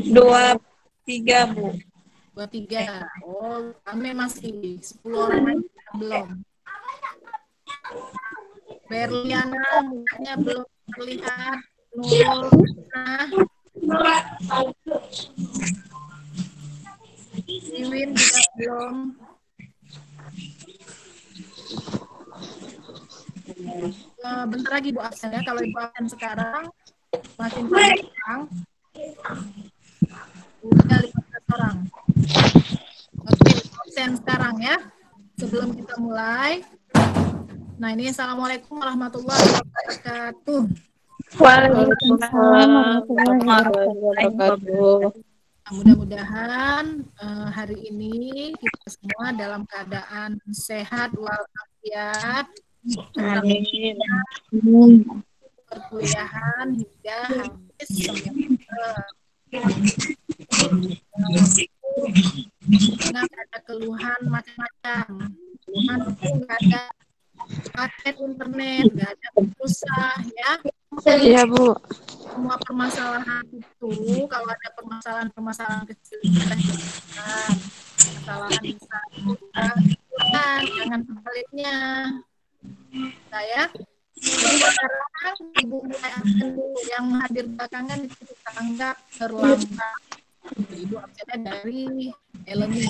23, Bu. 23. Oh, kami masih 10 orang lagi belum. Berliana mukanya belum terlihat. Nurul, Iwin juga belum. Bentar lagi Bu absen ya. Kalau Ibu absen sekarang masih 14 orang. Udah 15 orang. Oke, absen sekarang ya. Sebelum kita mulai. Nah, ini Assalamualaikum warahmatullahi wabarakatuh. Waalaikumsalam warahmatullahi wabarakatuh. Nah, mudah-mudahan hari ini kita semua dalam keadaan sehat walafiat. Amin. Perkuliahan hingga habis semester. Jangan ada keluhan macam-macam. Keluhan itu nggak ada paket internet, nggak ada pulsa, ya. Iya, Bu. Semua permasalahan itu, kalau ada permasalahan kecil kita hentikan. Kesalahan besar itu kita hentikan, jangan sebaliknya. Nah, ya. Jadi sekarang Ibu mulai absen dulu, yang hadir belakangan itu kita anggap terlambat. Ibu absennya dari Eleni.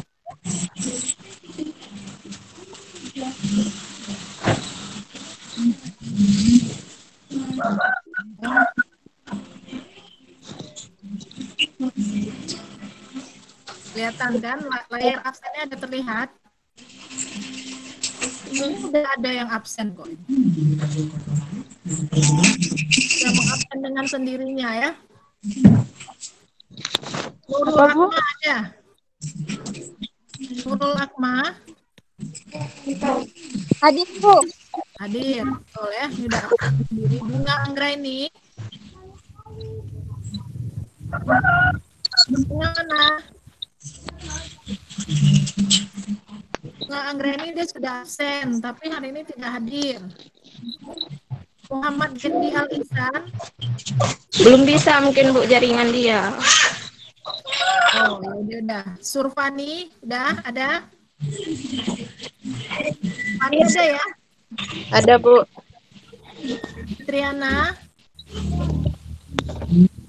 Kelihatan kan layar absennya ada terlihat? Ini udah ada yang absen kok. Yang absen dengan sendirinya ya. Nurul Akma ada. Nurul Akma. Hadir, Bu. Hadir, betul ya. Ini udah absen sendiri. Bunga Anggraini. Mana? Bunga Anggraini dia sudah absen, tapi hari ini tidak hadir. Muhammad Jendi Al Ihsan. Belum bisa mungkin, Bu, jaringan dia. Oh, ya udah. Surfani, udah ada? Surfani ada ya? Ada, Bu.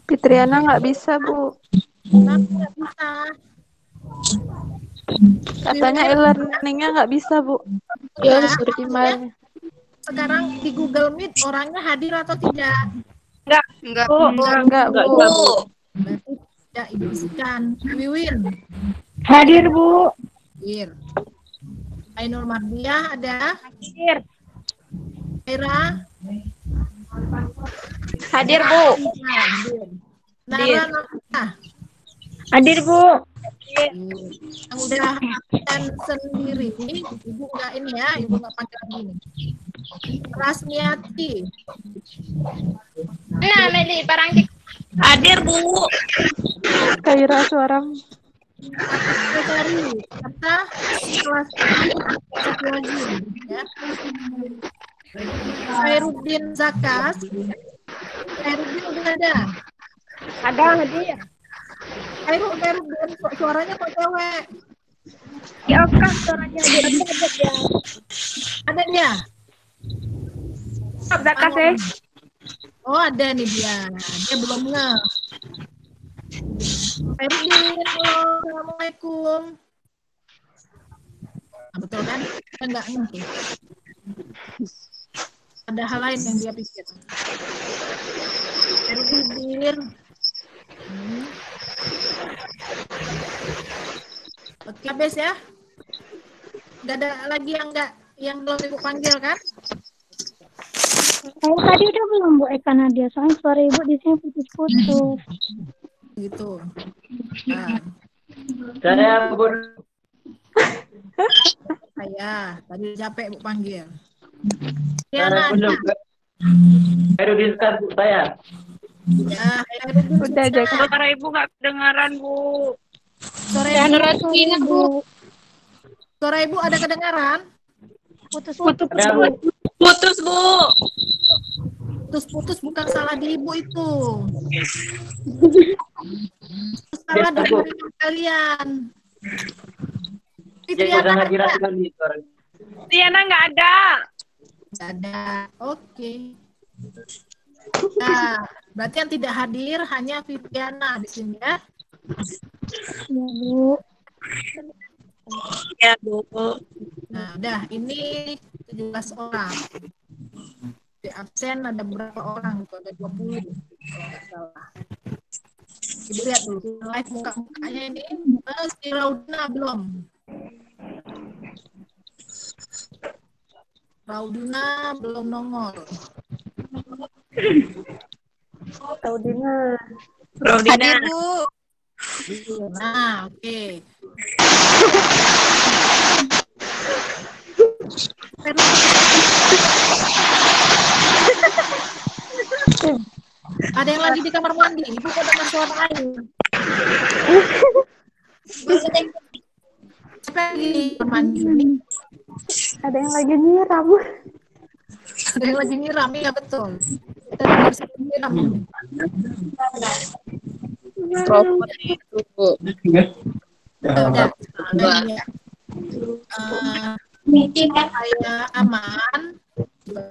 Fitriana nggak bisa, Bu. Kenapa nggak bisa? Katanya e-learningnya nggak bisa, Bu. Ya, disuruh emailnya. Sekarang di Google Meet orangnya hadir atau tidak? Enggak, Bu. Berarti tidak Ibu isikan. Wiwin. Hadir, Bu. Hadir. Ainur Mardiah ada? Hadir. Aira? Hadir, Bu. Hadir. Nara Nafisa? Hadir, Bu. Yang udah absen sendiri, Ibu nggak ini ya, Ibu nggak panggil begini. Rasmiati. Nah, Meli, Parangkik. Hadir, Bu. Kaira suaram. Sekretari, kata kelas satu lagi, ya. Khairuddin Zakas. Khairuddin udah ada? Ada, hadir. Khairuddin, suaranya kok cewek? Ya, kan suaranya dia. Ada dia? Zakas, ya. Oh, ada nih dia. Dia belum nge. Khairuddin, halo, assalamualaikum. Nah, betul kan? Kita nggak ngerti. Ada hal lain yang dia pikir. Khairuddin. Oke, habis ya. Nggak ada lagi yang belum Ibu panggil kan? Tadi udah belum, Bu Eka Nadia. Soalnya suara Ibu di sini putus-putus. Gitu. Nah. Saya tadi capek Bu panggil. Ya, Herudin kan Bu saya. Ya, Udah jaga. Suara Ibu nggak kedengaran, Bu. Suara Ibu, Bu. Suara Ibu ada kedengaran? Putus-putus. Putus, Bu. Putus-putus bukan salah di Ibu itu. masalah dengan kalian? Fitriana ada? Tiana nggak ada. Nggak ada. Oke. Nah, berarti yang tidak hadir hanya Fitriana di sini ya. Ya, Bu. Ya, Bu. Nah, udah ini 17 orang. Di absen ada berapa orang? Itu ada 20. Kalau nggak salah. Ibu lihat dulu live muka-mukanya ini. Si Raudina belum. Raudina belum nongol. Rodina. Hadir, Bu. Nah, oke. Ada yang lagi di kamar mandi. Ibu kok dengar suara air? Siapa yang di kamar mandi ini? Ada yang lagi nyiram. Ada yang lagi nyiram, ya betul. Kita dengar suara nyiram. Mikrofon itu, Bu. Udah. Ya. Supaya aman ya.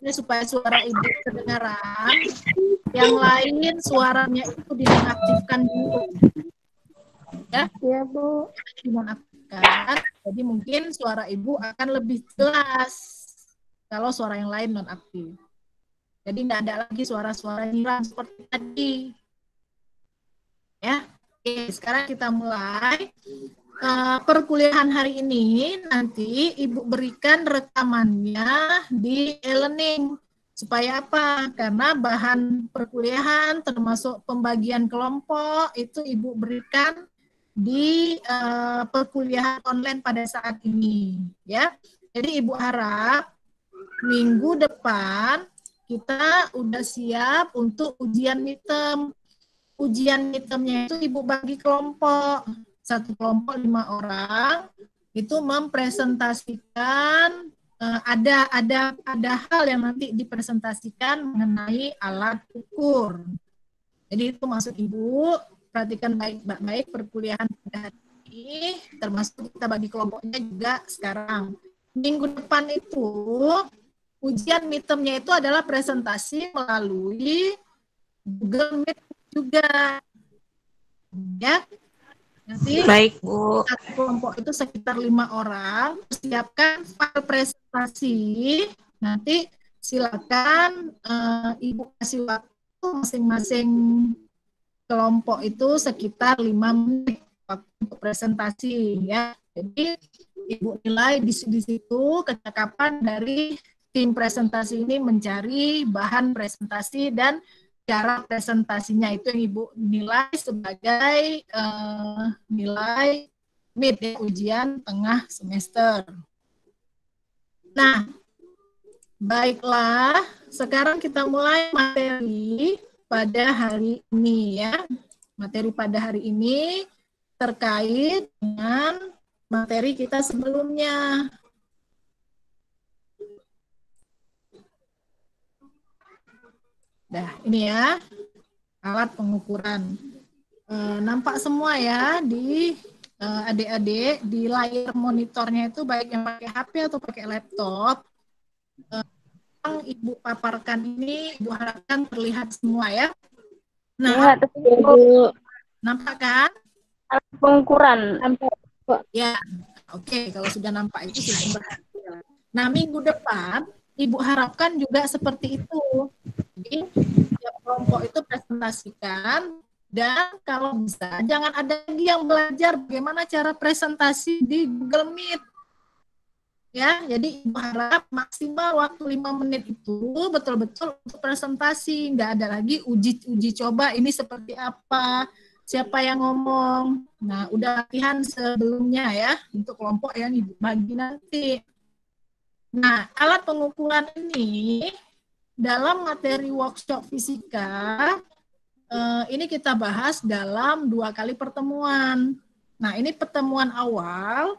Ini supaya suara ibu kedengaran. Yang lain suaranya itu dinonaktifkan dulu. Ya, Ya, Bu. dinonaktifkan. Jadi mungkin suara ibu akan lebih jelas kalau suara yang lain nonaktif. Jadi nggak ada lagi suara-suara nyiram seperti tadi. Ya, oke, sekarang kita mulai. Perkuliahan hari ini nanti Ibu berikan rekamannya di e-learning. Supaya apa? Karena bahan perkuliahan termasuk pembagian kelompok itu Ibu berikan di perkuliahan online pada saat ini, ya. Jadi Ibu harap minggu depan kita udah siap untuk ujian midterm. Ujian midtermnya itu Ibu bagi kelompok. Satu kelompok 5 orang itu mempresentasikan ada hal yang nanti dipresentasikan mengenai alat ukur. Jadi itu maksud Ibu, perhatikan baik-baik perkuliahan pada hari ini, termasuk kita bagi kelompoknya juga sekarang. Minggu depan itu ujian midtermnya itu adalah presentasi melalui Google Meet juga. Ya. Nanti Baik, Bu. satu kelompok itu sekitar 5 orang, persiapkan file presentasi. Nanti silakan Ibu kasih waktu masing-masing kelompok itu sekitar 5 menit waktu untuk presentasi, ya. Jadi Ibu nilai di situ kecakapan dari tim presentasi ini mencari bahan presentasi dan cara presentasinya itu yang Ibu nilai sebagai nilai mid ya, ujian tengah semester. Nah, baiklah, sekarang kita mulai materi pada hari ini ya. Materi pada hari ini terkait dengan materi kita sebelumnya. Nah, ini ya, alat pengukuran. Nampak semua ya di adik-adik, di layar monitornya itu baik yang pakai HP atau pakai laptop. Yang Ibu paparkan ini, Ibu harapkan terlihat semua ya. Nah, nampak kan? Alat pengukuran. Ya, oke. Kalau sudah nampak itu sudah berhasil. Nah, minggu depan Ibu harapkan juga seperti itu. Jadi, tiap kelompok itu presentasikan, dan kalau bisa jangan ada lagi yang belajar bagaimana cara presentasi di Google Meet. Ya, jadi Ibu harap maksimal waktu 5 menit itu betul-betul untuk presentasi, nggak ada lagi uji coba ini seperti apa, siapa yang ngomong. Nah, udah latihan sebelumnya ya untuk kelompok yang Ibu bagi nanti. Nah, alat pengukuran ini dalam materi workshop fisika ini kita bahas dalam 2 kali pertemuan. Nah, ini pertemuan awal,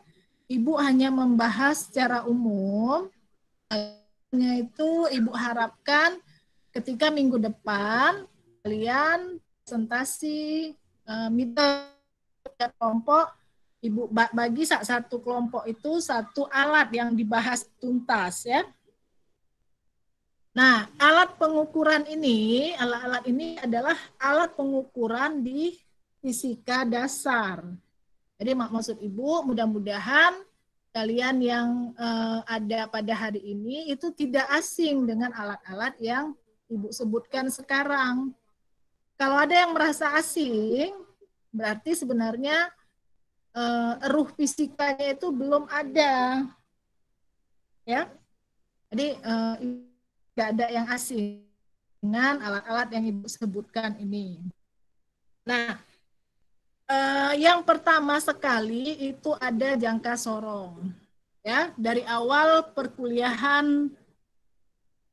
Ibu hanya membahas secara umum. Itu Ibu harapkan ketika minggu depan kalian presentasi middle kelompok, Ibu bagi satu kelompok itu satu alat yang dibahas tuntas ya. Nah, alat pengukuran ini, alat-alat ini adalah alat pengukuran di fisika dasar. Jadi maksud Ibu, mudah-mudahan kalian yang ada pada hari ini itu tidak asing dengan alat-alat yang Ibu sebutkan sekarang. Kalau ada yang merasa asing, berarti sebenarnya ruh fisikanya itu belum ada. Ya. Jadi tidak ada yang asing dengan alat-alat yang Ibu sebutkan ini. Nah, yang pertama sekali itu ada jangka sorong. Ya, dari awal perkuliahan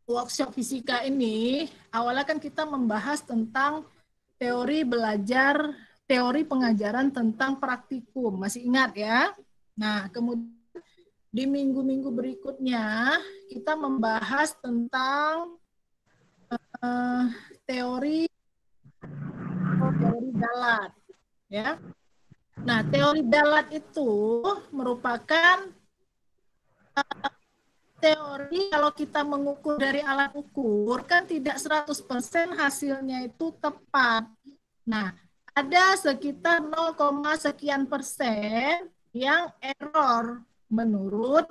workshop fisika ini, awalnya kan kita membahas tentang teori belajar, teori pengajaran tentang praktikum. Masih ingat ya? Nah, kemudian di minggu-minggu berikutnya kita membahas tentang teori dalat, ya. Nah, teori dalat itu merupakan teori kalau kita mengukur dari alat ukur kan tidak 100% hasilnya itu tepat. Nah, ada sekitar 0, sekian persen yang error menurut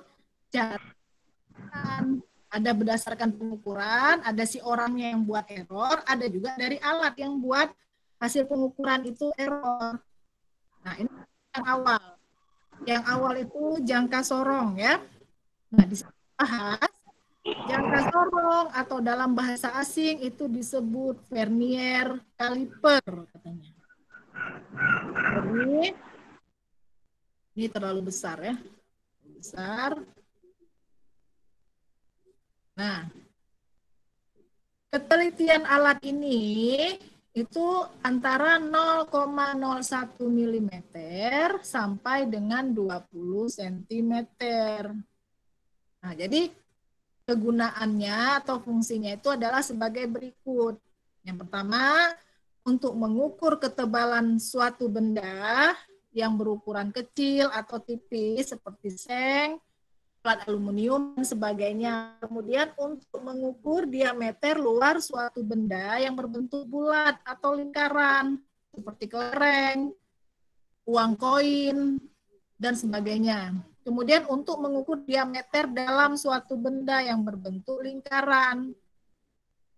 catatan. Ada berdasarkan pengukuran, ada si orangnya yang buat error, ada juga dari alat yang buat hasil pengukuran itu error. Nah, ini yang awal. Yang awal itu jangka sorong ya. Nah, dibahas jangka sorong atau dalam bahasa asing itu disebut vernier caliper katanya. Jadi ini terlalu besar ya. Besar. Nah, ketelitian alat ini itu antara 0,01 mm sampai dengan 20 cm. Nah, jadi kegunaannya atau fungsinya itu adalah sebagai berikut. Yang pertama, untuk mengukur ketebalan suatu benda yang berukuran kecil atau tipis seperti seng, plat aluminium dan sebagainya. Kemudian untuk mengukur diameter luar suatu benda yang berbentuk bulat atau lingkaran seperti kelereng, uang koin dan sebagainya. Kemudian untuk mengukur diameter dalam suatu benda yang berbentuk lingkaran.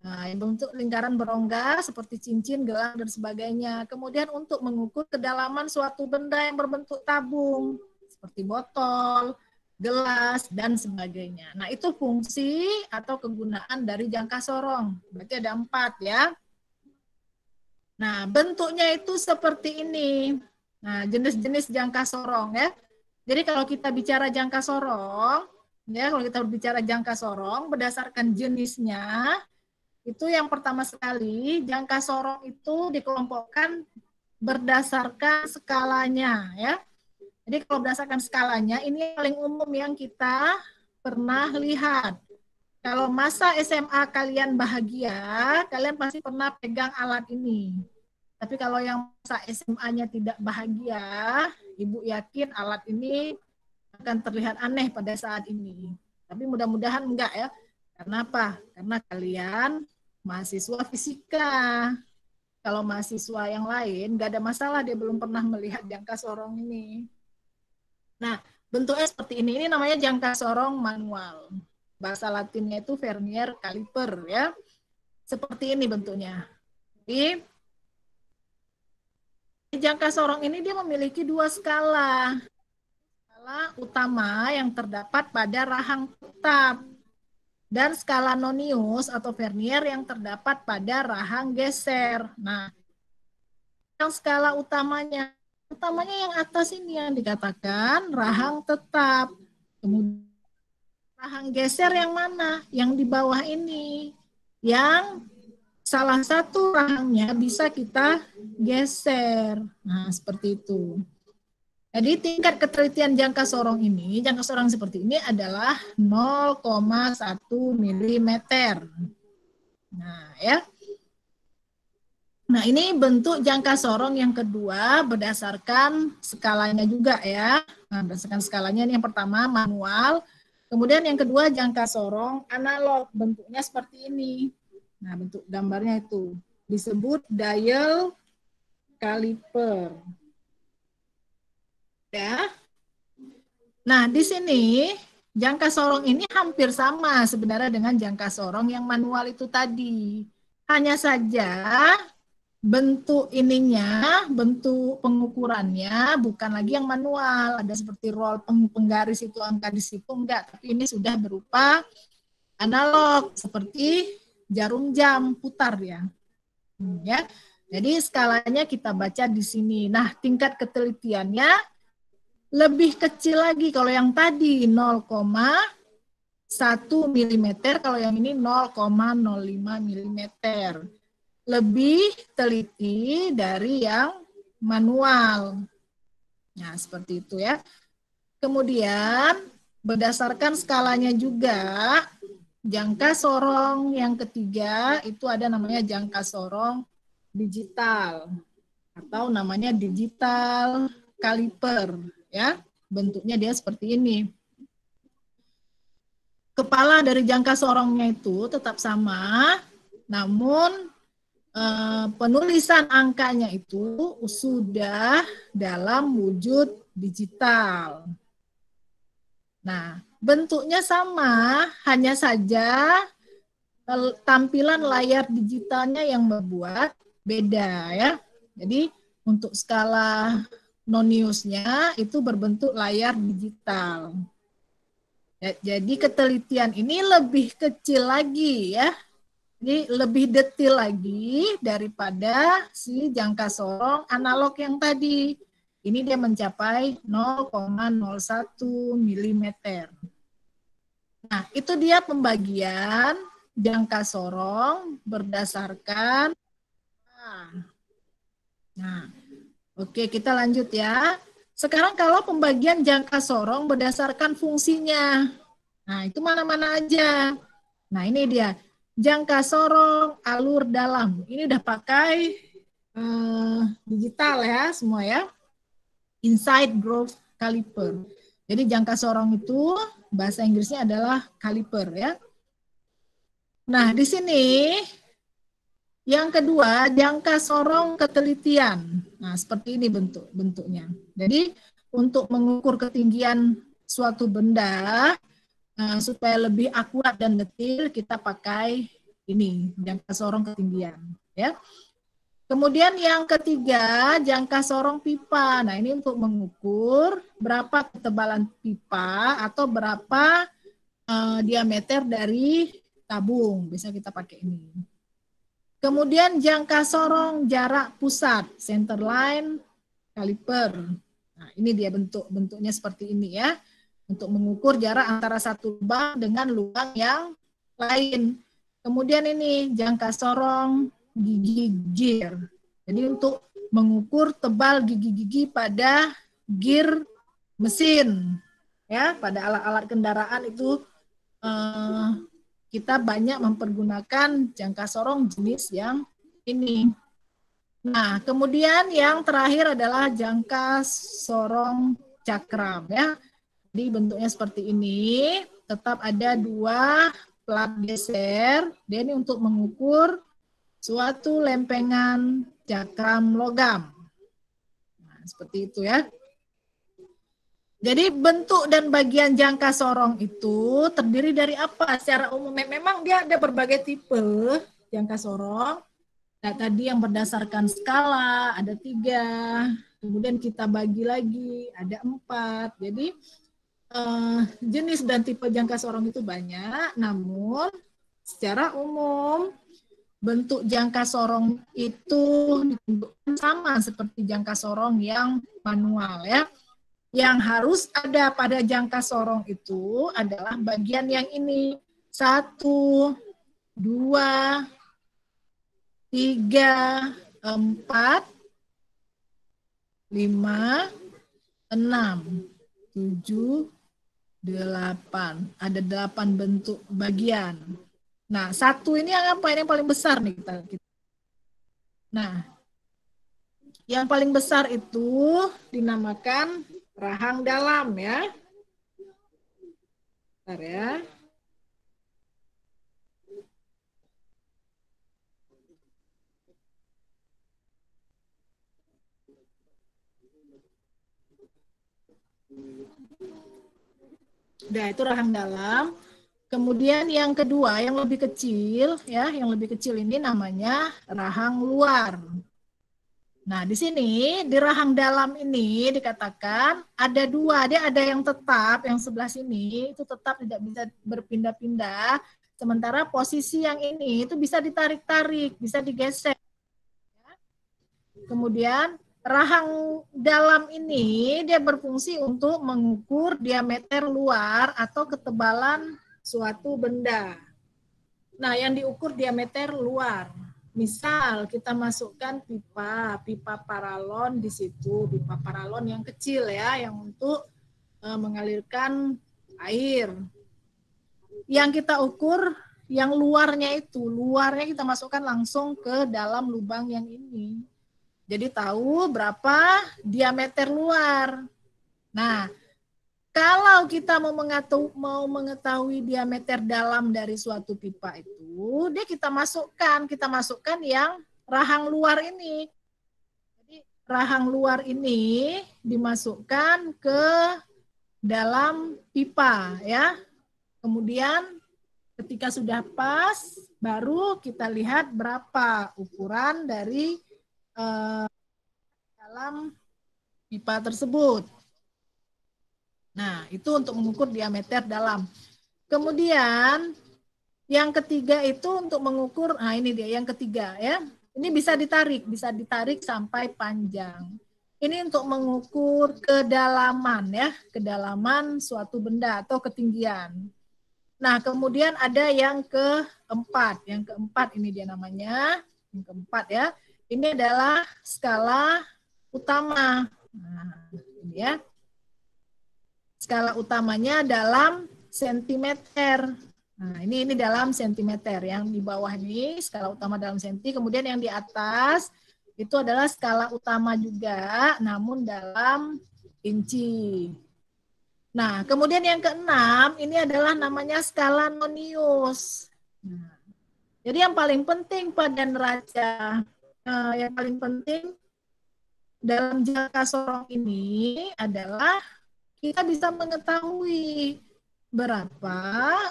Nah, yang bentuk lingkaran berongga seperti cincin, gelang dan sebagainya. Kemudian untuk mengukur kedalaman suatu benda yang berbentuk tabung seperti botol, gelas, dan sebagainya. Nah, itu fungsi atau kegunaan dari jangka sorong. Berarti ada 4 ya. Nah, bentuknya itu seperti ini. Nah, jenis-jenis jangka sorong ya. Jadi kalau kita bicara jangka sorong, ya kalau kita berbicara jangka sorong, berdasarkan jenisnya, itu yang pertama sekali, jangka sorong itu dikelompokkan berdasarkan skalanya ya. Jadi kalau berdasarkan skalanya, ini yang paling umum yang kita pernah lihat. Kalau masa SMA kalian bahagia, kalian pasti pernah pegang alat ini. Tapi kalau yang masa SMA-nya tidak bahagia, Ibu yakin alat ini akan terlihat aneh pada saat ini. Tapi mudah-mudahan enggak ya. Karena apa? Karena kalian mahasiswa fisika. Kalau mahasiswa yang lain, enggak ada masalah, dia belum pernah melihat jangka sorong ini. Nah, bentuknya seperti ini. Ini namanya jangka sorong manual. Bahasa Latinnya itu vernier caliper ya. Seperti ini bentuknya. Jadi jangka sorong ini dia memiliki 2 skala. Skala utama yang terdapat pada rahang tetap dan skala nonius atau vernier yang terdapat pada rahang geser. Nah, yang skala utamanya yang atas ini yang dikatakan rahang tetap. Kemudian rahang geser yang mana? Yang di bawah ini. Yang salah satu rahangnya bisa kita geser. Nah, seperti itu. Jadi tingkat ketelitian jangka sorong seperti ini adalah 0,1 mm. Nah, ya. Nah, ini bentuk jangka sorong yang kedua berdasarkan skalanya juga ya. Nah, berdasarkan skalanya ini yang pertama manual, kemudian yang kedua jangka sorong analog, bentuknya seperti ini. Nah, bentuk gambarnya itu disebut dial caliper. Ya. Nah, di sini jangka sorong ini hampir sama sebenarnya dengan jangka sorong yang manual itu tadi. Hanya saja bentuk ininya, bentuk pengukurannya bukan lagi yang manual. Ada seperti roll penggaris itu, angka di situ, enggak. Tapi ini sudah berupa analog, seperti jarum jam putar ya. Ya. Jadi skalanya kita baca di sini. Nah, tingkat ketelitiannya lebih kecil lagi. Kalau yang tadi 0,1 mm, kalau yang ini 0,05 mm. Lebih teliti dari yang manual. Nah, seperti itu ya. Kemudian berdasarkan skalanya juga, jangka sorong yang ketiga itu ada namanya jangka sorong digital atau namanya digital caliper ya. Bentuknya dia seperti ini. Kepala dari jangka sorongnya itu tetap sama, namun penulisan angkanya itu sudah dalam wujud digital. Nah, bentuknya sama, hanya saja tampilan layar digitalnya yang membuat beda ya. Jadi untuk skala Noniusnya itu berbentuk layar digital. Ya, jadi ketelitian ini lebih kecil lagi ya. Jadi lebih detail lagi daripada si jangka sorong analog yang tadi. Ini dia mencapai 0,01 mm. Nah, itu dia pembagian jangka sorong berdasarkan. Nah, oke, kita lanjut ya. Sekarang kalau pembagian jangka sorong berdasarkan fungsinya. Nah, itu mana-mana aja. Nah, ini dia. Jangka sorong alur dalam. Ini udah pakai digital ya semua ya. Inside growth caliper. Jadi jangka sorong itu bahasa Inggrisnya adalah caliper ya. Nah, di sini yang kedua jangka sorong ketelitian. Nah, seperti ini bentuknya. Jadi untuk mengukur ketinggian suatu benda supaya lebih akurat dan detail kita pakai ini jangka sorong ketinggian ya. Kemudian yang ketiga jangka sorong pipa. Nah, ini untuk mengukur berapa ketebalan pipa atau berapa diameter dari tabung. Bisa kita pakai ini. Kemudian jangka sorong jarak pusat, center line caliper. Nah, ini dia bentuknya seperti ini ya. Untuk mengukur jarak antara satu lubang dengan lubang yang lain. Kemudian ini jangka sorong gigi gear. Jadi untuk mengukur tebal gigi-gigi pada gear mesin. Ya, pada alat-alat kendaraan itu kita banyak mempergunakan jangka sorong jenis yang ini. Nah, kemudian yang terakhir adalah jangka sorong cakram ya. Jadi bentuknya seperti ini, tetap ada dua plat geser, dan ini untuk mengukur suatu lempengan cakram logam. Nah, seperti itu ya. Jadi bentuk dan bagian jangka sorong itu terdiri dari apa? Secara umum memang dia ada berbagai tipe jangka sorong. Nah, tadi yang berdasarkan skala ada 3, kemudian kita bagi lagi ada 4. Jadi jenis dan tipe jangka sorong itu banyak, namun secara umum bentuk jangka sorong itu sama seperti jangka sorong yang manual ya. Yang harus ada pada jangka sorong itu adalah bagian yang ini 1, 2, 3, 4, 5, 6, 7, 8. Ada 8 bentuk bagian. Nah, 1 ini yang apa? Ini yang paling besar nih kita. Nah, yang paling besar itu dinamakan rahang dalam ya. Bentar ya. Nah, itu rahang dalam. Kemudian yang kedua, yang lebih kecil ya, yang lebih kecil ini namanya rahang luar. Nah, di sini di rahang dalam ini dikatakan ada dua, dia ada yang tetap, yang sebelah sini itu tetap tidak bisa berpindah-pindah. Sementara posisi yang ini itu bisa ditarik-tarik, bisa digeser. Kemudian rahang dalam ini dia berfungsi untuk mengukur diameter luar atau ketebalan suatu benda. Nah, yang diukur diameter luar. Misal kita masukkan pipa paralon di situ, pipa paralon yang kecil ya, yang untuk mengalirkan air. Yang kita ukur yang luarnya itu, luarnya kita masukkan langsung ke dalam lubang yang ini. Jadi tahu berapa diameter luar. Nah, kalau kita mau mengetahui diameter dalam dari suatu pipa itu, dia kita masukkan yang rahang luar ini. Jadi rahang luar ini dimasukkan ke dalam pipa ya. Kemudian ketika sudah pas, baru kita lihat berapa ukuran dari dalam pipa tersebut. Nah, itu untuk mengukur diameter dalam. Kemudian yang ketiga itu untuk mengukur, nah ini dia yang ketiga ya. Ini bisa ditarik sampai panjang. Ini untuk mengukur kedalaman ya, kedalaman suatu benda atau ketinggian. Nah, kemudian ada yang keempat. Yang keempat ini dia namanya, yang keempat ya. Ini adalah skala utama. Nah, ini ya. Skala utamanya dalam sentimeter. Nah, ini dalam sentimeter. Yang di bawah ini skala utama dalam senti. Kemudian yang di atas itu adalah skala utama juga, namun dalam inci. Nah, kemudian yang keenam ini adalah namanya skala nonius. Nah, jadi yang paling penting pada neraca, yang paling penting dalam jangka sorong ini adalah kita bisa mengetahui berapa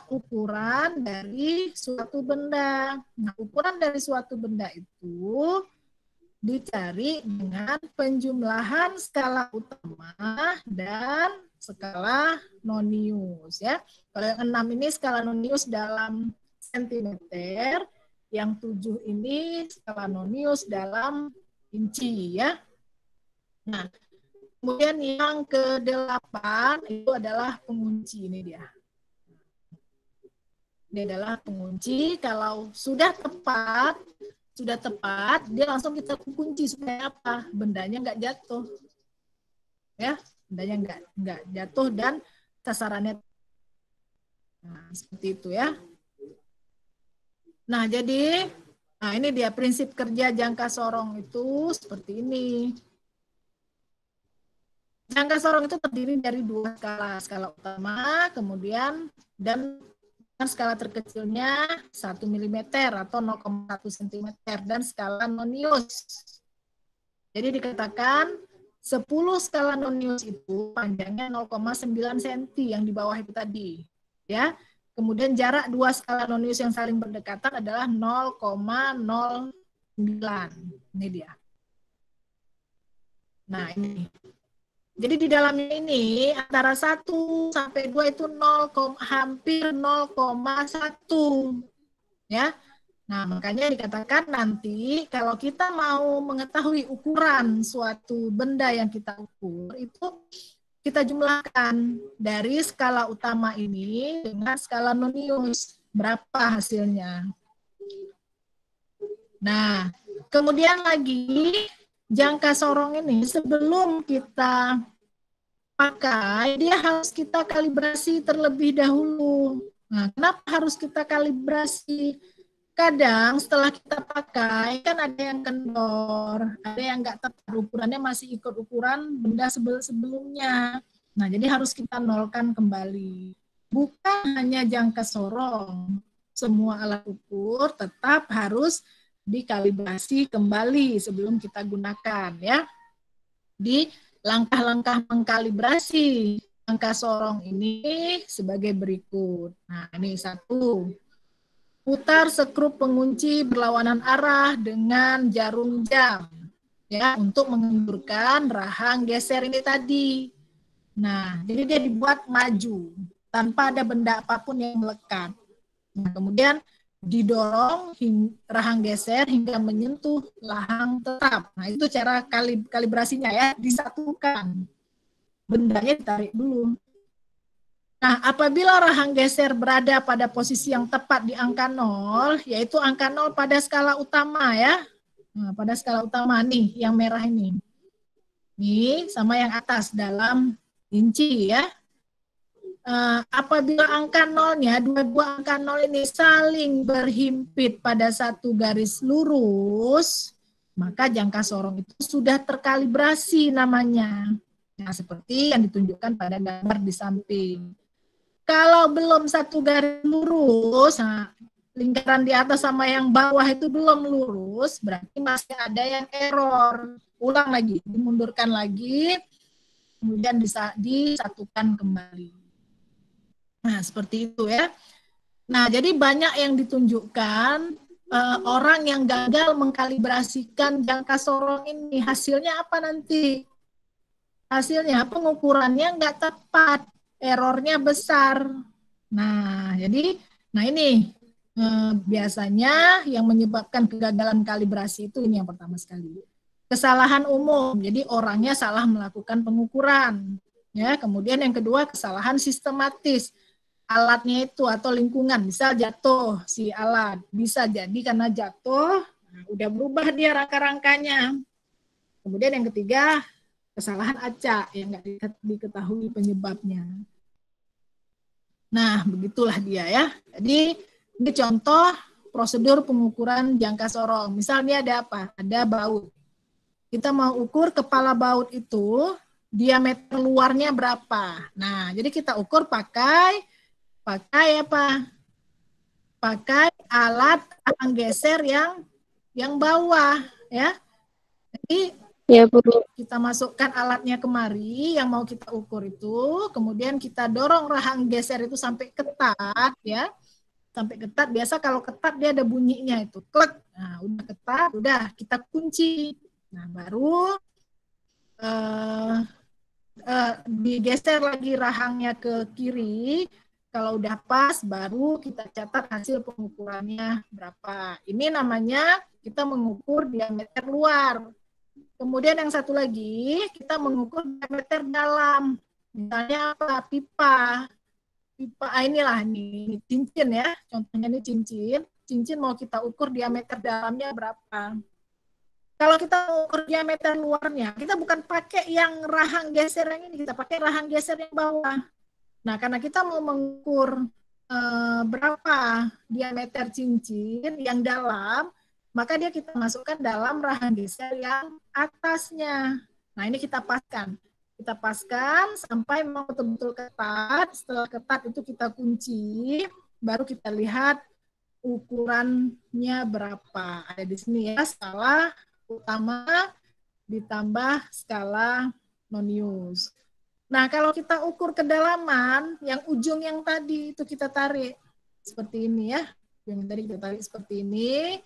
ukuran dari suatu benda. Nah, ukuran dari suatu benda itu dicari dengan penjumlahan skala utama dan skala nonius ya. Kalau yang 6 ini skala nonius dalam sentimeter, yang 7 ini skala nonius dalam inci ya. Nah, kemudian yang ke-8 itu adalah pengunci, ini dia. Ini adalah pengunci, kalau sudah tepat, dia langsung kita kunci supaya apa? Bendanya nggak jatuh. Ya, bendanya nggak jatuh dan sasarannya. Nah, seperti itu ya. Nah, jadi ini dia prinsip kerja jangka sorong itu seperti ini. Jangka sorong itu terdiri dari 2 skala, skala utama, kemudian dan skala terkecilnya 1 mm atau 0,1 cm dan skala nonius. Jadi dikatakan 10 skala nonius itu panjangnya 0,9 cm yang di bawah itu tadi, ya. Kemudian jarak 2 skala nonius yang saling berdekatan adalah 0,09. Ini dia. Nah, ini. Jadi di dalamnya ini antara 1 sampai 2 itu hampir 0,1 ya. Nah, makanya dikatakan nanti kalau kita mau mengetahui ukuran suatu benda yang kita ukur itu kita jumlahkan dari skala utama ini dengan skala nonius, berapa hasilnya. Nah, kemudian lagi jangka sorong ini sebelum kita pakai, dia harus kita kalibrasi terlebih dahulu. Nah, kenapa harus kita kalibrasi? kadang setelah kita pakai kan ada yang kendor, ada yang nggak tepat ukurannya, masih ikut ukuran benda sebelumnya. Nah, jadi harus kita nolkan kembali. Bukan hanya jangka sorong, semua alat ukur tetap harus dikalibrasi kembali sebelum kita gunakan ya. Di langkah-langkah mengkalibrasi jangka sorong ini sebagai berikut. Nah, ini satu. Putar skrup pengunci berlawanan arah dengan jarum jam ya untuk mengendurkan rahang geser ini tadi. Nah, jadi dia dibuat maju tanpa ada benda apapun yang melekat. Nah, kemudian didorong rahang geser hingga menyentuh lahang tetap. Nah, itu cara kalibrasinya ya, disatukan. Bendanya ditarik dulu. Nah, apabila rahang geser berada pada posisi yang tepat di angka 0, yaitu angka 0 pada skala utama ya. Nah, pada skala utama nih, yang merah ini. Nih, sama yang atas dalam inci ya. Apabila angka 0-nya, dua angka 0 ini saling berhimpit pada satu garis lurus, maka jangka sorong itu sudah terkalibrasi namanya. Nah, seperti yang ditunjukkan pada gambar di samping. Kalau belum satu garis lurus, nah, lingkaran di atas sama yang bawah itu belum lurus, berarti masih ada yang error. Ulang lagi, dimundurkan lagi, kemudian bisa disatukan kembali. Nah, seperti itu ya. Nah, jadi banyak yang ditunjukkan orang yang gagal mengkalibrasikan jangka sorong ini. Hasilnya apa nanti? Hasilnya pengukurannya nggak tepat. Errornya besar. Nah, jadi, ini biasanya yang menyebabkan kegagalan kalibrasi itu ini yang pertama sekali. Kesalahan umum, jadi orangnya salah melakukan pengukuran. Ya, kemudian yang kedua kesalahan sistematis, alatnya itu atau lingkungan, misal jatuh si alat, bisa jadi karena jatuh, udah berubah dia rangka-rangkanya. Kemudian yang ketiga kesalahan acak yang nggak diketahui penyebabnya. Nah, begitulah dia ya. Jadi, ini contoh prosedur pengukuran jangka sorong. Misalnya ada apa? Ada baut. Kita mau ukur kepala baut itu, diameter luarnya berapa. Nah, jadi kita ukur pakai apa? Pakai alat penggeser yang bawah. Ya. Jadi, Ya, Bu. kita masukkan alatnya kemari yang mau kita ukur itu, kemudian kita dorong rahang geser itu sampai ketat ya. Sampai ketat, biasa kalau ketat dia ada bunyinya itu, klek. Nah, udah ketat, udah kita kunci. Nah, baru digeser lagi rahangnya ke kiri. Kalau udah pas, baru kita catat hasil pengukurannya berapa. Ini namanya kita mengukur diameter luar. Kemudian yang satu lagi, kita mengukur diameter dalam. Misalnya apa? Pipa. Pipa inilah nih, cincin ya. Contohnya ini cincin. Cincin mau kita ukur diameter dalamnya berapa. Kalau kita ukur diameter luarnya, kita bukan pakai yang rahang geser yang ini, kita pakai rahang geser yang bawah. Nah, karena kita mau mengukur berapa diameter cincin yang dalam, maka dia kita masukkan dalam rahang geser yang atasnya. Nah, ini kita paskan. Kita paskan sampai mau betul-betul ketat. Setelah ketat itu kita kunci, baru kita lihat ukurannya berapa. Ada di sini ya, skala utama ditambah skala nonius. Nah, kalau kita ukur kedalaman, yang ujung yang tadi itu kita tarik seperti ini ya. Yang tadi kita tarik seperti ini.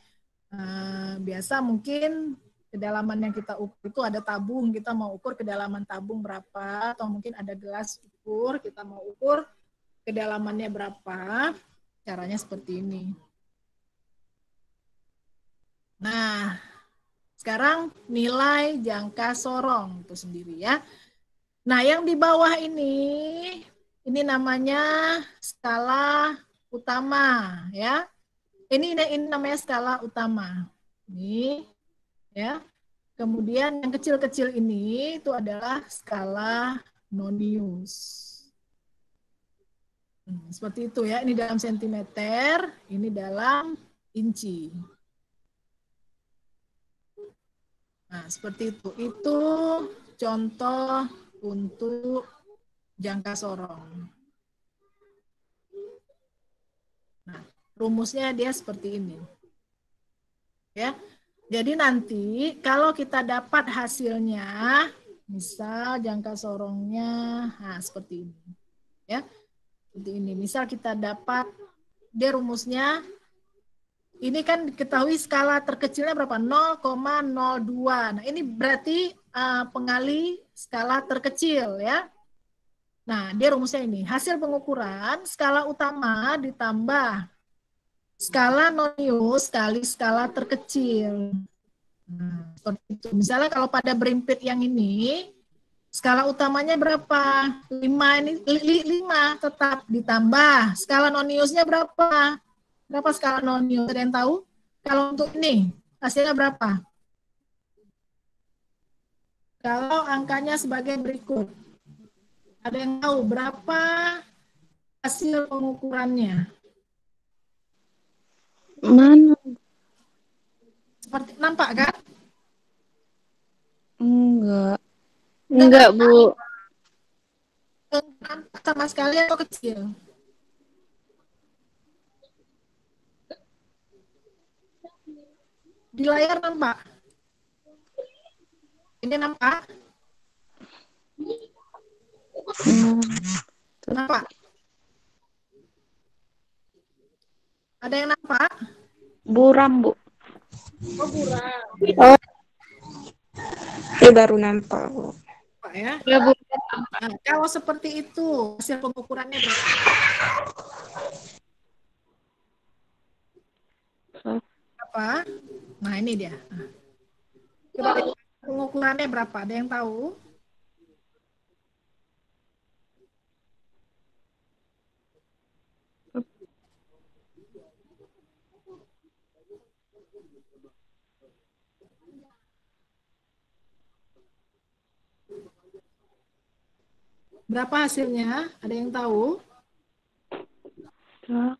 Biasa mungkin kedalaman yang kita ukur itu ada tabung, kita mau ukur kedalaman tabung berapa, atau mungkin ada gelas ukur, kita mau ukur kedalamannya berapa, caranya seperti ini. Nah, sekarang nilai jangka sorong itu sendiri ya. Nah, yang di bawah ini namanya skala utama ya. Ini namanya skala utama. Ini ya. Kemudian yang kecil-kecil ini itu adalah skala nonius. Seperti itu ya. Ini dalam sentimeter, ini dalam inci. Nah, seperti itu. Itu contoh untuk jangka sorong. Nah, rumusnya dia seperti ini. Ya. Jadi nanti kalau kita dapat hasilnya, misal jangka sorongnya nah seperti ini. Ya. Seperti ini. Misal kita dapat dia rumusnya ini kan diketahui skala terkecilnya berapa? 0,02. Nah, ini berarti pengali skala terkecil ya. Nah, dia rumusnya ini. Hasil pengukuran skala utama ditambah skala nonius kali skala terkecil. Nah, seperti itu. Misalnya kalau pada berimpit yang ini, skala utamanya berapa? 5 ini 5 tetap ditambah. Skala noniusnya berapa? Berapa skala nonius? Ada yang tahu? Kalau untuk ini, hasilnya berapa? Kalau angkanya sebagai berikut. Ada yang tahu berapa hasil pengukurannya? Mana? Seperti nampak kan? Enggak. Enggak, Bu. Nampak sama sekali atau kecil? Di layar nampak? Ini nampak? Nampak? Ada yang nampak? Buram, Bu. Oh, buram. Oh, ini baru nampak, Bu. Nampak ya? Ya, Bu. Nah, kalau seperti itu, hasil pengukurannya berapa? Berapa? Nah, ini dia. Nah, coba lihat pengukurannya berapa? Ada yang tahu? Berapa hasilnya? Ada yang tahu? Ya.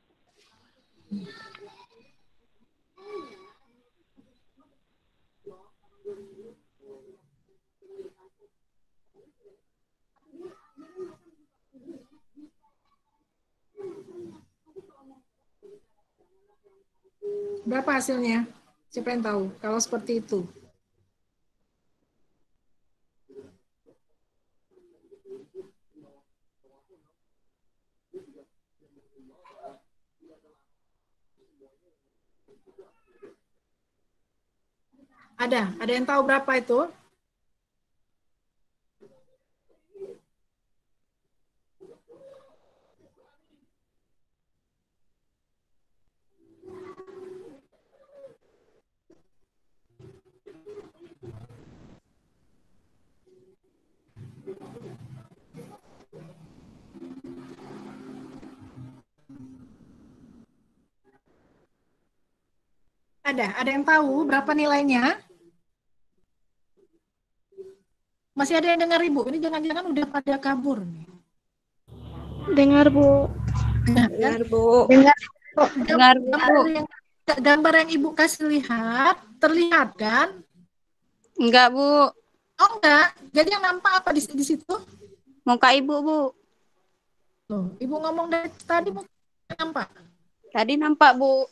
Berapa hasilnya? Siapa yang tahu? Kalau seperti itu. Ada yang tahu berapa itu? Ada yang tahu berapa nilainya? Masih ada yang dengar Ibu? Ini jangan-jangan udah pada kabur nih. Dengar, Bu. Dengar, Bu. Dengar, Dengar, Bu. Gambar yang Ibu kasih lihat, terlihat kan? Enggak, Bu. Oh enggak, jadi yang nampak apa di situ? Muka Ibu, Bu. Loh, Ibu ngomong dari tadi mungkin nampak. Tadi nampak, Bu.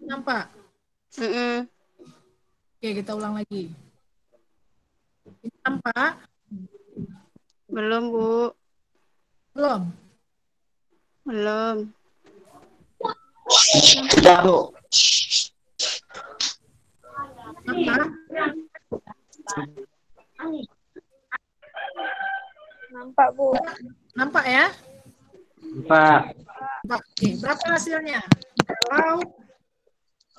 Nampak. Oke, kita ulang lagi. Ini nampak? Belum, Bu. Belum. Belum. Sudah, Bu. Nampak? nampak, Bu. Nampak ya? Nampak. Oke, berapa hasilnya? Kalau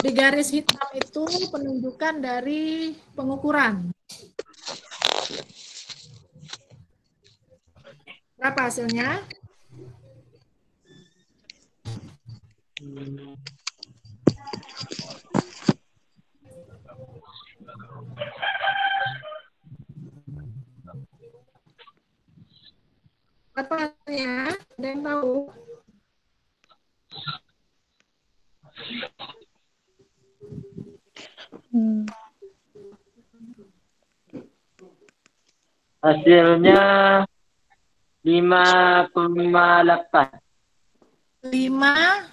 di garis hitam itu penunjukan dari pengukuran. Berapa hasilnya? Berapa hasilnya? Ada yang tahu? Hasilnya 5,8. 5,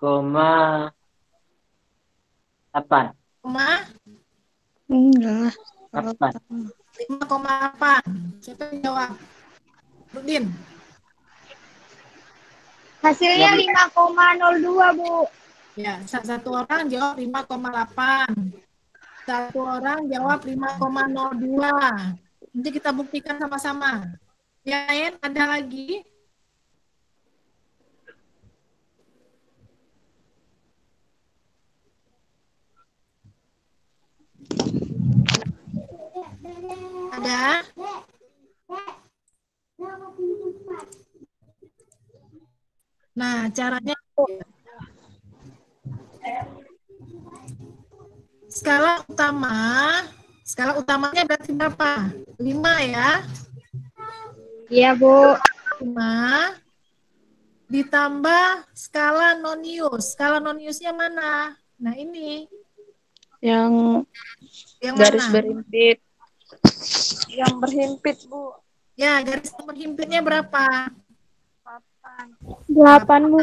5,8. Enggak. 8. 5,8. Siapa yang jawab? Rudin. Hasilnya 5,02, Bu. Ya, satu orang jawab 5,8. Satu orang jawab 5,02. Nanti kita buktikan sama-sama. Ya, En, ada lagi? Ada? Nah, caranya skala utamanya berarti berapa? 5 ya? Iya, Bu. 5 ditambah skala nonius. Skala noniusnya mana? Nah, ini. Yang Yang garis mana? berhimpit. Yang berhimpit, Bu. Ya, garis berhimpitnya berapa? 8, Bu.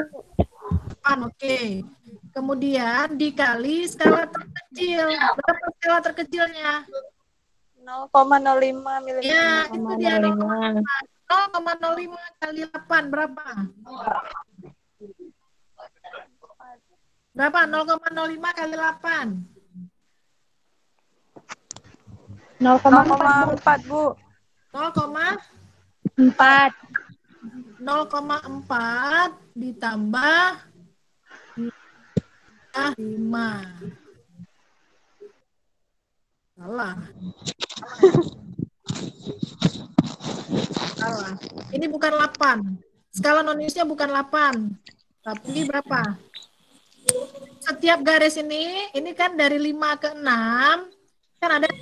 8, oke. Kemudian dikali skala terkecil. Berapa skala terkecilnya? 0,05 mm. Ya, itu dia 0,05. 0,05 kali 8 berapa? Berapa? 0,05 kali 8. 0,4, Bu. 4. 0,4 ditambah 5. Salah. Salah. Ini bukan 8. Skala noniusnya bukan 8. Tapi berapa? Setiap garis ini kan dari 5 ke 6, kan ada 1,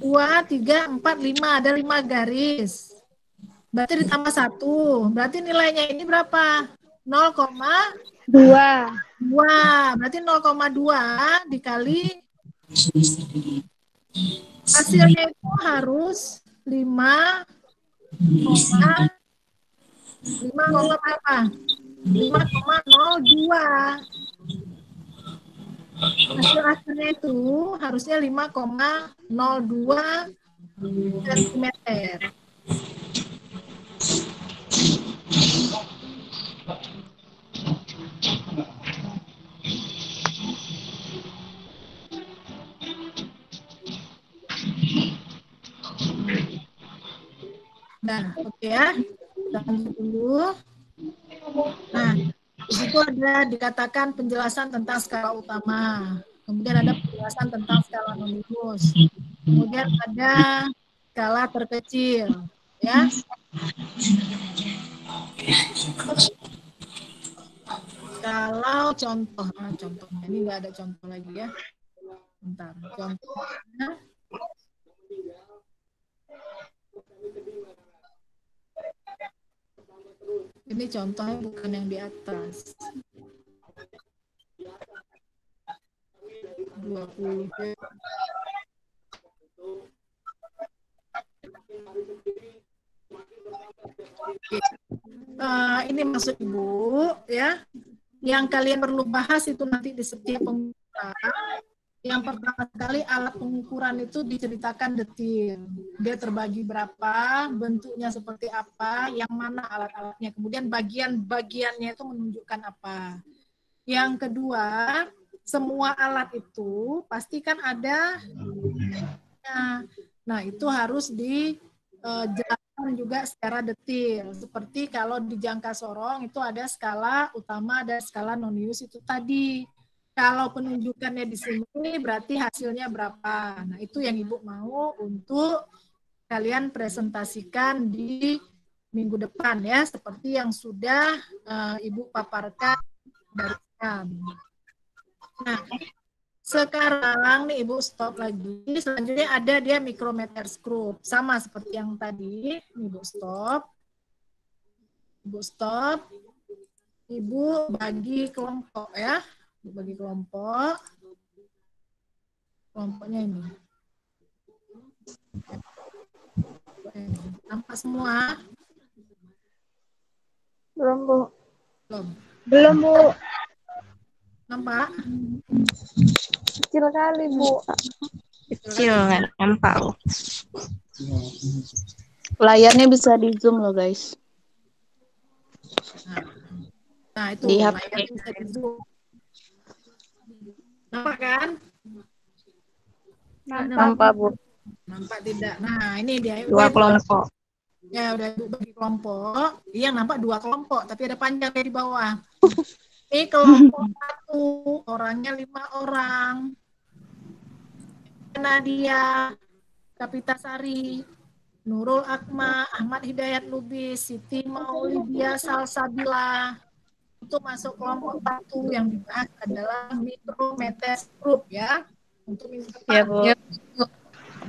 2, 3, 4, 5. Ada 5 garis. Berarti ditambah 1. Berarti nilainya ini berapa? 0,2. 2. Berarti 0,2 dikali hasilnya itu harus 5, 5, berapa? 5,02. Hasilnya itu harusnya 5,02 cm. Nah, oke ya. Lanjut dulu. Nah, di situ ada dikatakan penjelasan tentang skala utama. Kemudian ada penjelasan tentang skala nonius. Kemudian ada skala terkecil, ya. Kalau contohnya ini nggak ada contoh lagi ya. Bentar, contohnya. Ini contohnya bukan yang di atas. 20. Ini maksud Ibu ya. Yang kalian perlu bahas itu nanti di setiap pengukuran. Yang pertama kali alat pengukuran itu diceritakan detail. Dia terbagi berapa, bentuknya seperti apa, yang mana alat-alatnya. Kemudian bagian-bagiannya itu menunjukkan apa. Yang kedua, semua alat itu pasti kan ada. Nah, itu harus dijelaskan juga secara detail. Seperti kalau di jangka sorong itu ada skala utama, ada skala nonius itu tadi. Kalau penunjukannya di sini berarti hasilnya berapa. Nah, itu yang Ibu mau untuk kalian presentasikan di minggu depan ya, seperti yang sudah Ibu paparkan barusan. Nah, sekarang nih Ibu stop lagi. Selanjutnya ada dia micrometer screw. Sama seperti yang tadi. Ibu stop. Ibu stop. Ibu bagi kelompok ya. Ibu bagi kelompok. Kelompoknya ini. Nampak semua? Belum, Bu. Belum. Belum, Bu. Nampak? Kecil kali, Bu. Kecil nggak nampak. Layarnya bisa di zoom loh guys. Nah, itu Di HP. layarnya bisa di zoom. Nampak kan? Nampak Bu. Nampak tidak? Nah, ini dia. Dua kelompok. Ya, udah Ibu bagi kelompok. Iya, nampak 2 kelompok, tapi ada panjang di bawah. Ini kelompok 1, orangnya 5 orang. Nadia, Kapitasari, Nurul Akma, Ahmad Hidayat Lubis, Siti Maulidia Salsabila. Itu masuk kelompok 1 yang dibahas adalah Micrometes Group ya. Untuk minggu depan. Ya Bu.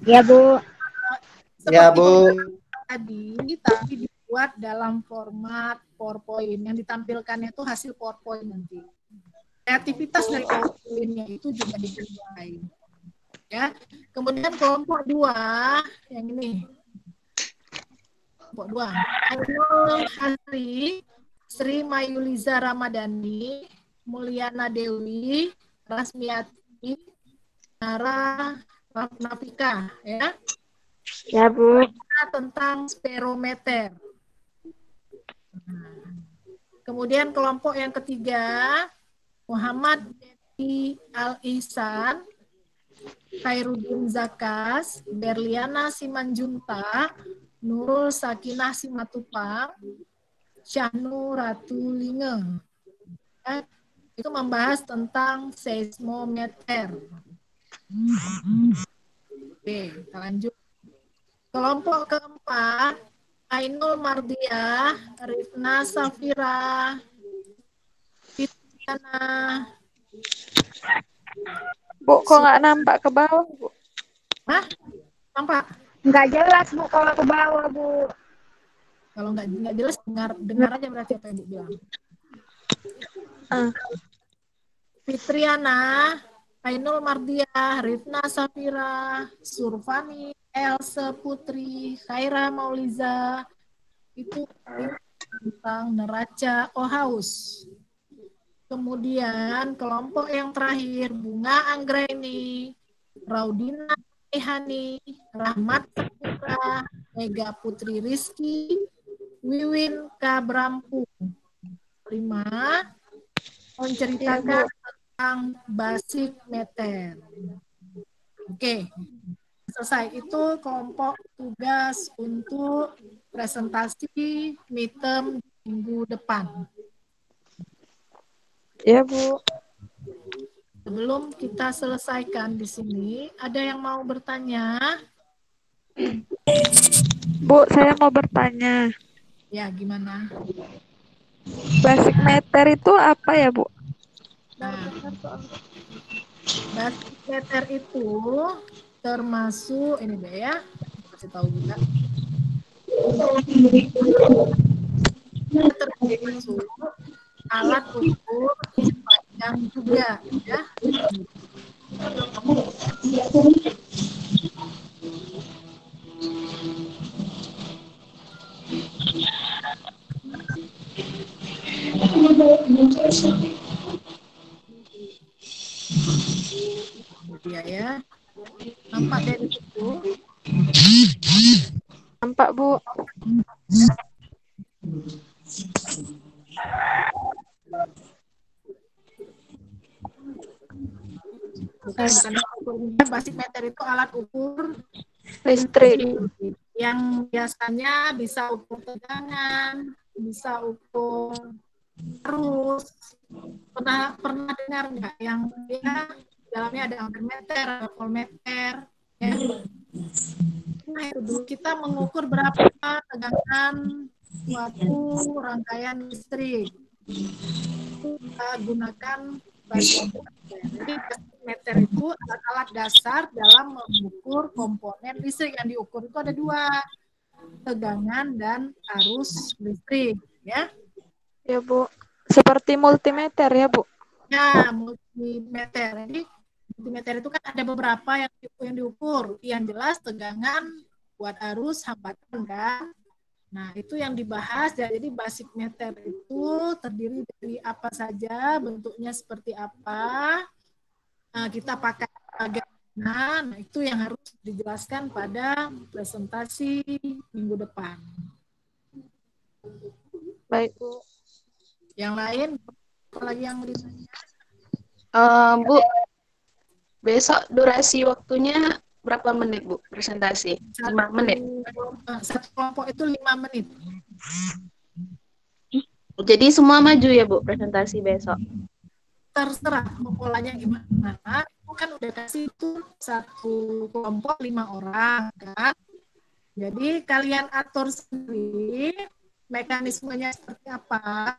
Ya, Bu. Ya, Bu. Tadi, tapi dibuat dalam format PowerPoint. Yang ditampilkannya itu hasil PowerPoint nanti. Kreativitas dari PowerPoint-nya itu juga dimulai. Ya. Kemudian kelompok 2, yang ini. Kelompok 2. Ainul Hasri, Sri Mayuliza Ramadhani, Mulyana Dewi, Rasmiati, Nara Nafika, ya. Ya, Bu. Tentang spirometer. Kemudian kelompok yang ketiga, Muhammad Devi Al-Ihsan, Khairuddin Zakas, Berliana Simanjunta, Nurul Sakinah Simatupang, Syahnu Ratulinge. Itu membahas tentang seismometer. Oke, kita lanjut. Kelompok keempat, Ainul Mardiah, Rifna Safira, Fitriana. Bu, kok nggak nampak ke bawah, Bu? Hah? Nampak? Nggak jelas, Bu, kalau ke bawah, Bu. Kalau nggak jelas, dengar aja berarti apa yang Ibu bilang. Fitriana, Ainul Mardiah, Rifna Safira, Surfani, Else Putri, Khaira Mauliza, itu tentang neraca Ohaus. Kemudian kelompok yang terakhir, Bunga Anggraini, Raudina Ehani, Rahmat Saputra, Mega Putri Rizky, Wiwin Kabrampu. 5, menceritakan tentang basic meter. Oke. Selesai. Itu kelompok tugas untuk presentasi midterm minggu depan. Ya, Bu. Sebelum kita selesaikan di sini, ada yang mau bertanya? Bu, saya mau bertanya. Ya, gimana? Basic meter itu apa ya, Bu? Nah, basic meter itu termasuk, ini deh ya, kasih tahu juga. Termasuk alat ukur panjang juga, ya. Dia ya. Nampak dari situ? Nampak, Bu. Bukan basic meter itu alat ukur Listrik. yang biasanya bisa ukur tegangan, bisa ukur arus. Pernah dengar nggak yang dia dalamnya ada ampermeter, ada voltmeter, ya. Nah, itu dulu kita mengukur berapa tegangan suatu rangkaian listrik. Kita gunakan basic meter. Jadi basic meter itu alat-alat dasar dalam mengukur komponen listrik. Yang diukur itu ada 2, tegangan dan arus listrik, ya. Ya, Bu. Seperti multimeter ya, Bu? Ya, multimeter. Jadi multimeter itu kan ada beberapa yang diukur. Yang jelas tegangan buat arus hambatan kan. Nah, itu yang dibahas. Jadi basic matter itu terdiri dari apa saja, bentuknya seperti apa, kita pakai bagaimana. Nah, itu yang harus dijelaskan pada presentasi minggu depan. Baik, Bu. Yang lain, apa lagi yang mau ditanya? Bu, besok durasi waktunya berapa menit, Bu, presentasi? 5 menit. Satu kelompok itu 5 menit. Jadi semua maju ya, Bu, presentasi besok? Terserah mau polanya gimana. Aku kan udah kasih itu satu kelompok 5 orang, kan? Jadi kalian atur sendiri mekanismenya seperti apa.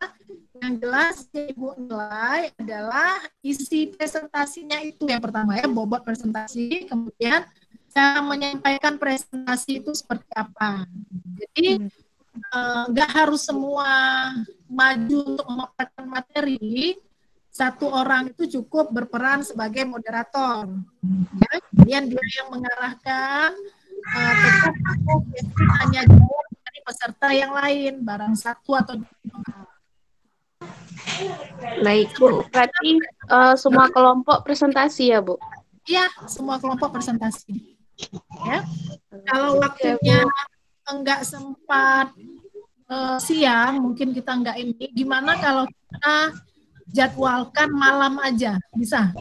Yang jelas Ibu nilai adalah isi presentasinya itu yang pertama ya, bobot presentasi, kemudian saya menyampaikan presentasi itu seperti apa. Jadi nggak harus semua maju untuk memaparkan materi, satu orang itu cukup berperan sebagai moderator. Ya, kemudian dia yang mengarahkan, tetap aku hanya jawab dari peserta yang lain, barang satu atau dua. Baik, Bu. Berarti semua kelompok presentasi ya, Bu? Iya, semua kelompok presentasi. Ya, kalau waktunya enggak sempat siang, mungkin kita enggak ini. Gimana kalau kita jadwalkan malam aja, bisa?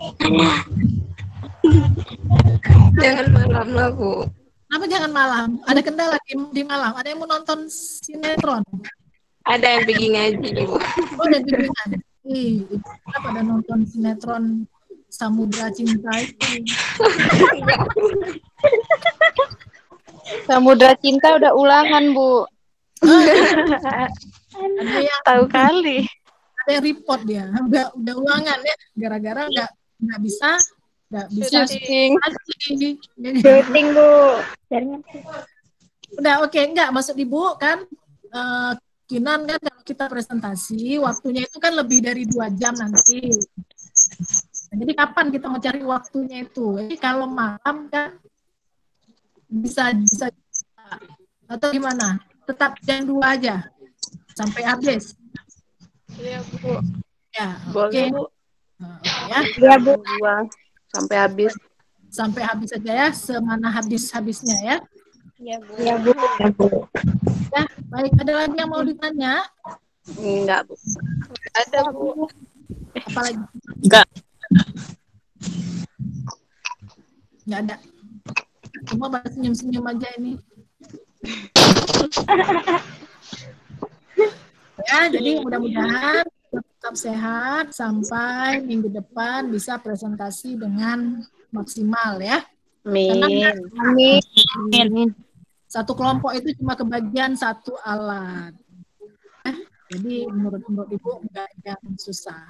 Jangan malam lah, Bu. Kenapa jangan malam? Ada kendala di malam? Ada yang mau nonton sinetron? Ada yang pergi ngaji, Bu. Oh, ada bimbingan. Kita pada nonton sinetron Samudra Cinta itu. Samudra Cinta udah ulangan, Bu. Ada yang Tahu kali. ada yang report dia. Udah ulangan ya, gara-gara nggak bisa Syuting. Syuting, Bu. Udah oke, enggak maksud Ibu kan Kinan kan kalau kita presentasi waktunya itu kan lebih dari 2 jam nanti. Nah, jadi kapan kita mau cari waktunya itu? Jadi kalau malam kan bisa atau gimana? Tetap jam 2 aja sampai habis. Iya, Bu. Ya, Boleh, oke. Bu. Nah, oke ya. Iya, Bu. 2 sampai habis. Sampai habis aja ya, semana habisnya ya. Iya, Bu. Ya, baik. Ada lagi yang mau ditanya? Enggak, Bu. Ada, Bu. Apalagi? Enggak. Nggak ada. Semua pada senyum-senyum aja ini. Ya, jadi mudah-mudahan tetap sehat sampai minggu depan bisa presentasi dengan maksimal ya. Amin. Amin. Satu kelompok itu cuma kebagian satu alat. Jadi menurut Ibu enggak yang susah.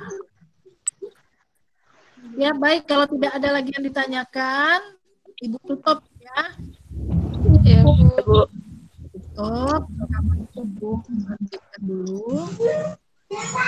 Ya baik, kalau tidak ada lagi yang ditanyakan, Ibu tutup ya. Ya, Bu. Tutup. Rekaman itu Bu, hentikan dulu.